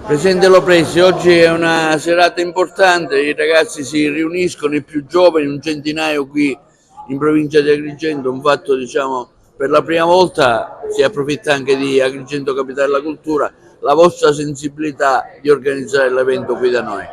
Presidente Lopresti, oggi è una serata importante, i ragazzi si riuniscono, i più giovani, un centinaio qui in provincia di Agrigento, un fatto per la prima volta si approfitta anche di Agrigento Capitale della Cultura, la vostra sensibilità di organizzare l'evento qui da noi.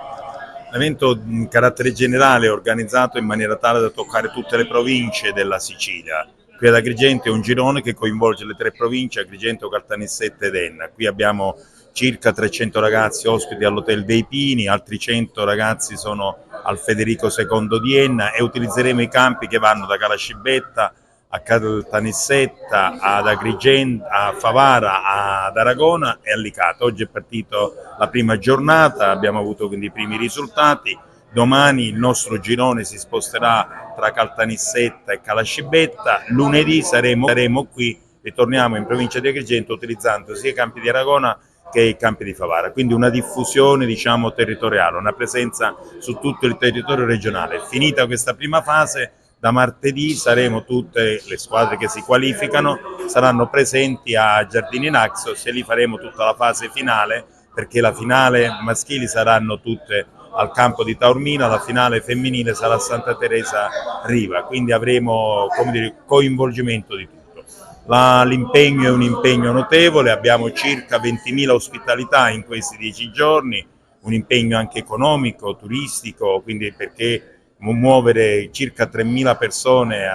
L'evento in carattere generale è organizzato in maniera tale da toccare tutte le province della Sicilia. Qui ad Agrigento è un girone che coinvolge le tre province, Agrigento, Caltanissetta ed Enna. Qui abbiamo circa 300 ragazzi ospiti all'Hotel dei Pini, altri 100 ragazzi sono al Federico II di Enna e utilizzeremo i campi che vanno da Calascibetta a Caltanissetta, ad Agrigento, a Favara, ad Aragona e a Licata. Oggi è partita la prima giornata, abbiamo avuto quindi i primi risultati. Domani il nostro girone si sposterà tra Caltanissetta e Calascibetta, lunedì saremo qui, ritorniamo in provincia di Agrigento utilizzando sia i campi di Aragona che i campi di Favara, quindi una diffusione territoriale, una presenza su tutto il territorio regionale. Finita questa prima fase, da martedì tutte le squadre che si qualificano saranno presenti a Giardini Naxos e lì faremo tutta la fase finale, perché la finale maschili saranno tutte al campo di Taormina, la finale femminile sarà a Santa Teresa Riva, quindi avremo coinvolgimento di tutto. L'impegno è un impegno notevole, abbiamo circa 20.000 ospitalità in questi 10 giorni, un impegno anche economico, turistico, quindi perché muovere circa 3.000 persone,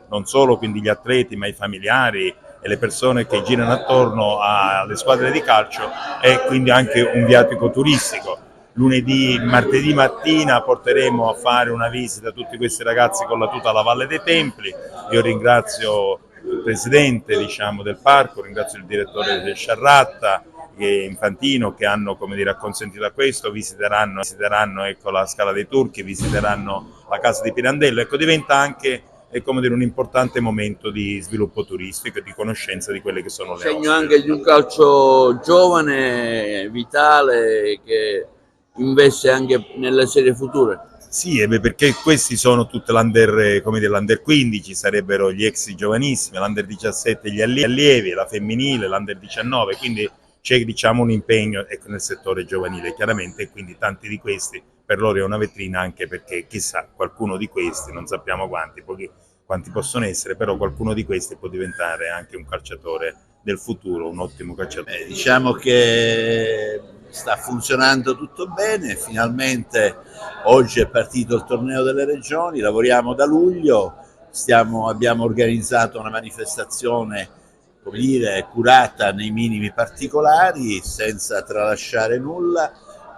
non solo quindi gli atleti ma i familiari e le persone che girano attorno alle squadre di calcio, è quindi anche un viatico turistico. Martedì mattina porteremo a fare una visita a tutti questi ragazzi con la tuta alla Valle dei Templi. Io ringrazio il presidente del parco, ringrazio il direttore del Sciarratta e Infantino che hanno acconsentito a questo, visiteranno la Scala dei Turchi, visiteranno la casa di Pirandello, diventa anche un importante momento di sviluppo turistico e di conoscenza di quelle che sono le segno anche di un calcio giovane, vitale, che investe anche nelle serie future. Sì, perché questi sono tutte l'Under 15, sarebbero gli ex giovanissimi, l'Under 17 gli allievi, la femminile, l'Under 19, quindi c'è un impegno nel settore giovanile chiaramente, e quindi tanti di questi per loro è una vetrina, anche perché chissà, qualcuno di questi, non sappiamo quanti possono essere, però qualcuno di questi può diventare anche un calciatore del futuro, un ottimo calciatore. Diciamo che sta funzionando tutto bene, finalmente oggi è partito il torneo delle regioni, lavoriamo da luglio, abbiamo organizzato una manifestazione curata nei minimi particolari, senza tralasciare nulla,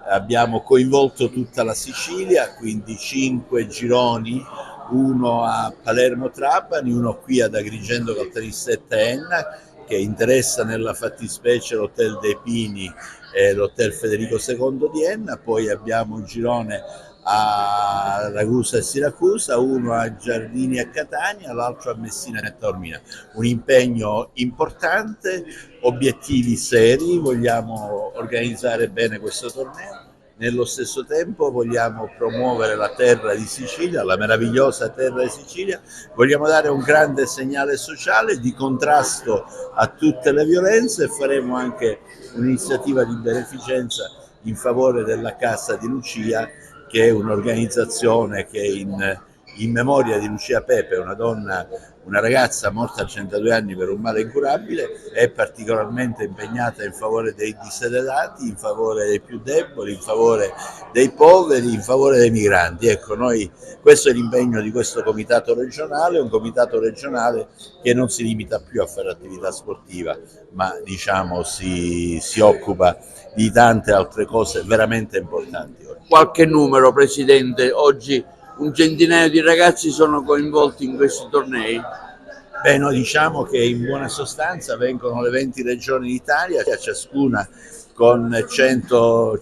abbiamo coinvolto tutta la Sicilia, quindi 5 gironi, uno a Palermo Trapani, uno qui ad Agrigento Caltanissetta Enna, che interessa nella fattispecie l'Hotel dei Pini e l'Hotel Federico II di Enna, poi abbiamo un girone a Ragusa e Siracusa, uno a Giardini e Catania, l'altro a Messina e Taormina. Un impegno importante, obiettivi seri, vogliamo organizzare bene questo torneo, nello stesso tempo vogliamo promuovere la terra di Sicilia, la meravigliosa terra di Sicilia, vogliamo dare un grande segnale sociale di contrasto a tutte le violenze e faremo anche un'iniziativa di beneficenza in favore della Casa di Lucia, che è un'organizzazione che in memoria di Lucia Pepe, una ragazza morta a 102 anni per un male incurabile, è particolarmente impegnata in favore dei diseredati, in favore dei più deboli, in favore dei poveri, in favore dei migranti. Ecco, questo è l'impegno di questo comitato regionale, un comitato regionale che non si limita più a fare attività sportiva, ma si occupa di tante altre cose veramente importanti. Qualche numero, Presidente, oggi un centinaio di ragazzi sono coinvolti in questi tornei? Beh, noi diciamo che in buona sostanza vengono le 20 regioni d'Italia, ciascuna con 100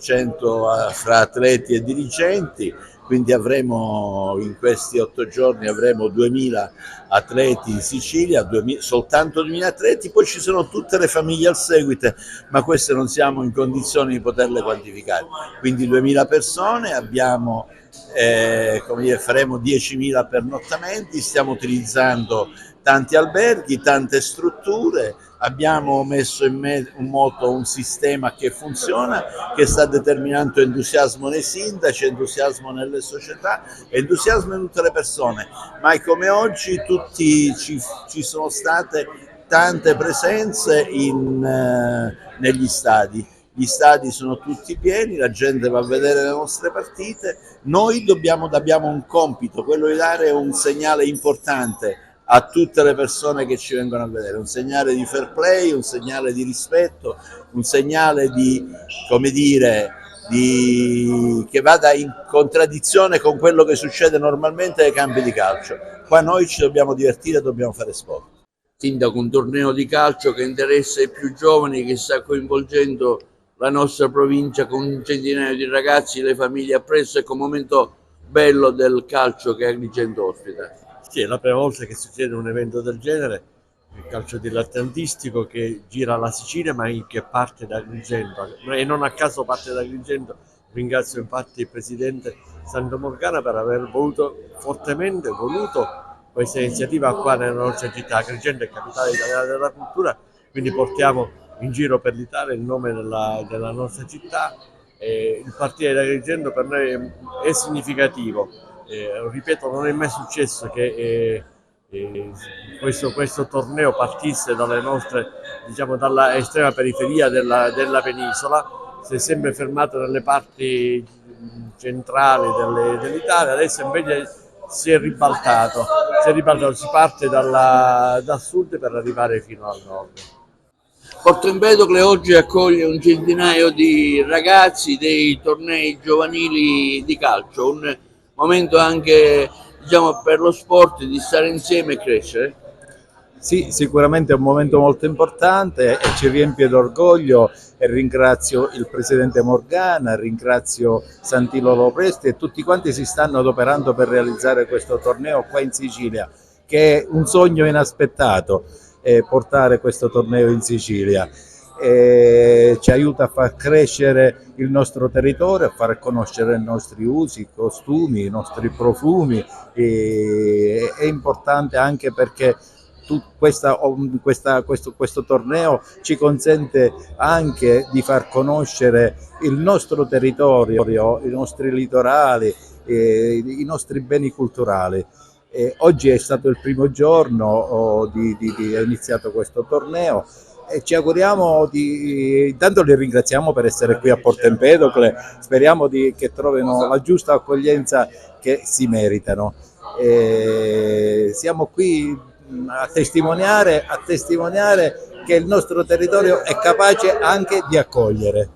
fra atleti e dirigenti, quindi avremo in questi 8 giorni 2000 atleti in Sicilia, soltanto 2000 atleti, poi ci sono tutte le famiglie al seguito, ma queste non siamo in condizione di poterle quantificare, quindi 2000 persone, faremo 10.000 pernottamenti, stiamo utilizzando tanti alberghi, tante strutture, abbiamo messo in moto un sistema che funziona, che sta determinando entusiasmo nei sindaci, entusiasmo nelle società, entusiasmo in tutte le persone. Mai come oggi ci sono state tante presenze negli stadi. Gli stadi sono tutti pieni, la gente va a vedere le nostre partite. Noi abbiamo un compito, quello di dare un segnale importante a tutte le persone che ci vengono a vedere, un segnale di fair play, un segnale di rispetto, un segnale di, come dire, che vada in contraddizione con quello che succede normalmente ai campi di calcio. Qua noi ci dobbiamo divertire, dobbiamo fare sport. Sindaco, un torneo di calcio che interessa i più giovani, che sta coinvolgendo la nostra provincia con un centinaio di ragazzi, le famiglie appresso, ecco un momento bello del calcio che Agrigento ospita. Sì, è la prima volta che succede un evento del genere, il calcio dilettantistico che gira la Sicilia ma che parte da Agrigento, e non a caso parte da Agrigento. Ringrazio infatti il presidente Sandro Morgana per aver fortemente voluto questa iniziativa qua nella nostra città. Agrigento è capitale italiana della cultura, quindi portiamo in giro per l'Italia il nome della nostra città. Il partire da Agrigento per noi è significativo. Ripeto, non è mai successo che questo torneo partisse dalle nostre, diciamo, dalla estrema periferia della penisola, si è sempre fermato nelle parti centrali dell'Italia. Adesso invece si è ribaltato, si parte dal sud per arrivare fino al nord. Porto Empedocle oggi accoglie un centinaio di ragazzi dei tornei giovanili di calcio, un momento anche, diciamo, per lo sport di stare insieme e crescere. Sì, sicuramente è un momento molto importante e ci riempie d'orgoglio, e ringrazio il presidente Morgana, ringrazio Santino Lopresti e tutti quanti si stanno adoperando per realizzare questo torneo qua in Sicilia, che è un sogno inaspettato, portare questo torneo in Sicilia. Ci aiuta a far crescere il nostro territorio, a far conoscere i nostri usi, i costumi, i nostri profumi. È importante anche perché questo torneo ci consente anche di far conoscere il nostro territorio, i nostri litorali, i nostri beni culturali. Oggi è stato il primo giorno è iniziato questo torneo e ci auguriamo intanto li ringraziamo per essere qui a Porto Empedocle, speriamo che trovino la giusta accoglienza che si meritano. Siamo qui a testimoniare che il nostro territorio è capace anche di accogliere.